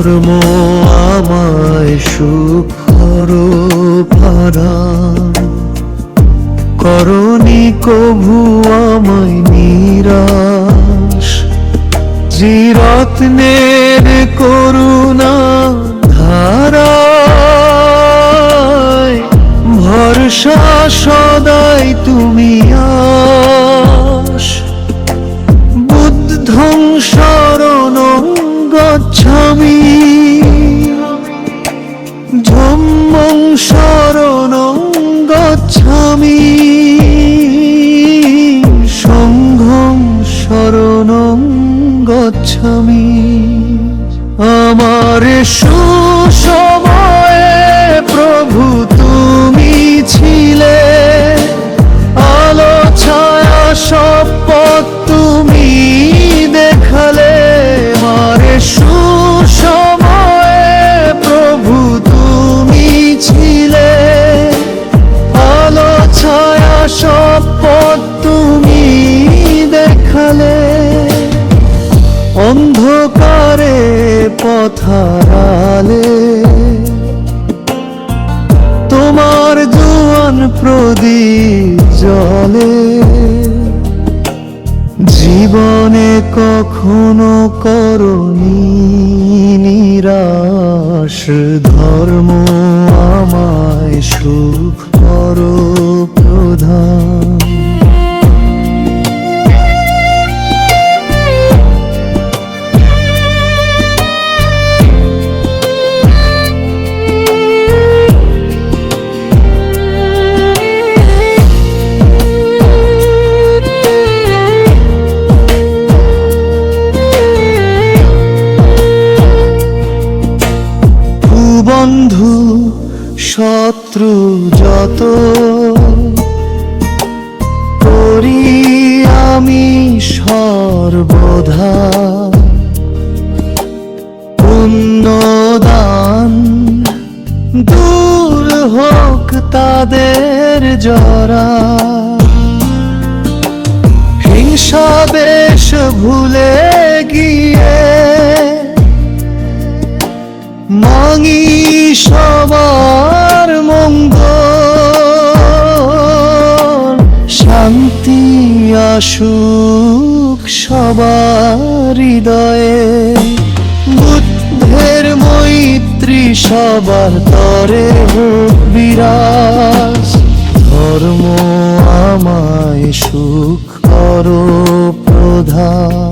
ধর্ম আমায় সুখ করো প্রদান, করনি কভু আমায় নিরাশ। চিরত্নের করুণা ধারায় ভরসা সদাই তুমি আস। বুদ্ধং শরণং গচ্ছামি, ধম্মং শরণং গচ্ছামি, সংঘং শরণং গচ্ছামি। আমার সুসময়ে প্রভু তুমি ছিলে, আলো ছায়া সব পথ তুমি দেখালে। আমার সুসময়ে প্রভু তুমি ছিলে, আলো ছায়া সব পথ তুমি দেখালে। অন্ধকারে পথহারালে তোমার জোয়ান প্রদীপ জ্বলে। জীবনে কখনো করনি নিরাশ, ধর্ম আমায় সুখ করো প্রদান। বন্ধু শত্রু যত করি আমি সর্বদা, পুণ্যদান দূর হোক তাদের জরা। হিংসা বেশ ভুলে গিয়ে মাঙি সবার মঙ্গল। শান্তি আসুক সবার হৃদয়ে, বুদ্ধের মৈত্রী সবার তরে হোক বিরাজ। ধর্ম আমায় সুখ করো প্রদান।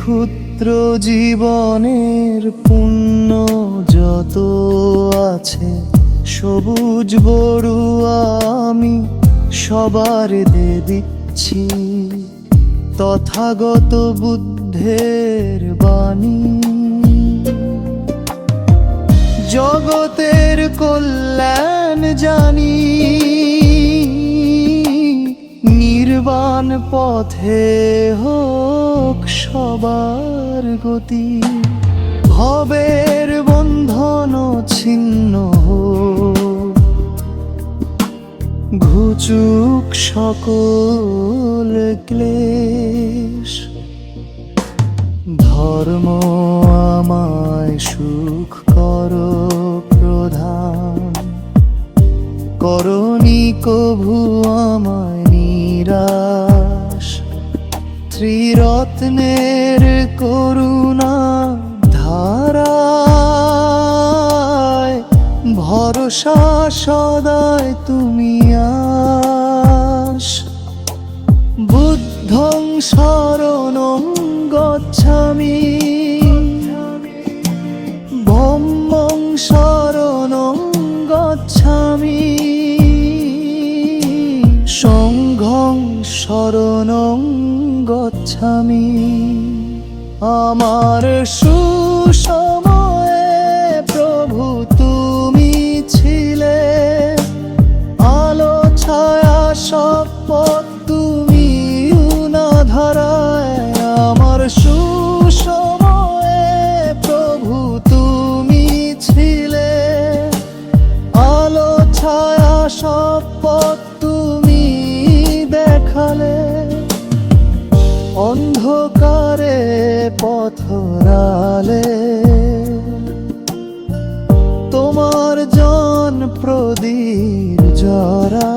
ক্ষুদ্র জীবনের পুণ্য যত আছে, সবুজ বড়ুয়া আমি সবার দিচ্ছি। তথাগত বুদ্ধের বাণী, জগতের কল্যাণ জানি। নির্বাণ পথে হোক সবার গতি, ভবের বন্ধন ছিন্ন হোক। ঘুচুক সকল ক্লেশ, ধর্ম আমায় সুখ করো প্রদান। করনি কভু আমায় নিরাশ, ত্রিরত্নের করুণা ধারায় ভরসা সদাই তুমি আস। বুদ্ধং শরণং গচ্ছামি, ধম্মং শরণং গচ্ছামি, সংঘং শরণং গচ্ছামি। আমার সুসময়ে প্রভু তুমি ছিলে, আলো ছায়া সব পথ তুমি উনাধারায়। আমার সুসময়ে প্রভু তুমি ছিলে, আলো ছায়া সব পথ তুমি দেখালে। অন্ধকারে পথরালে তোমার জন প্রদীপ জরা।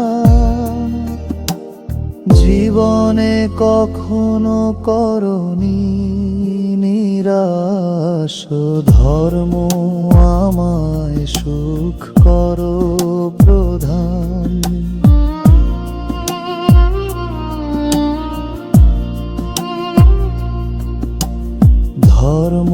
জীবনে কখনো করনি নিরাশ, ধর্ম আমায় সুখ করো প্রধান। ধর্ম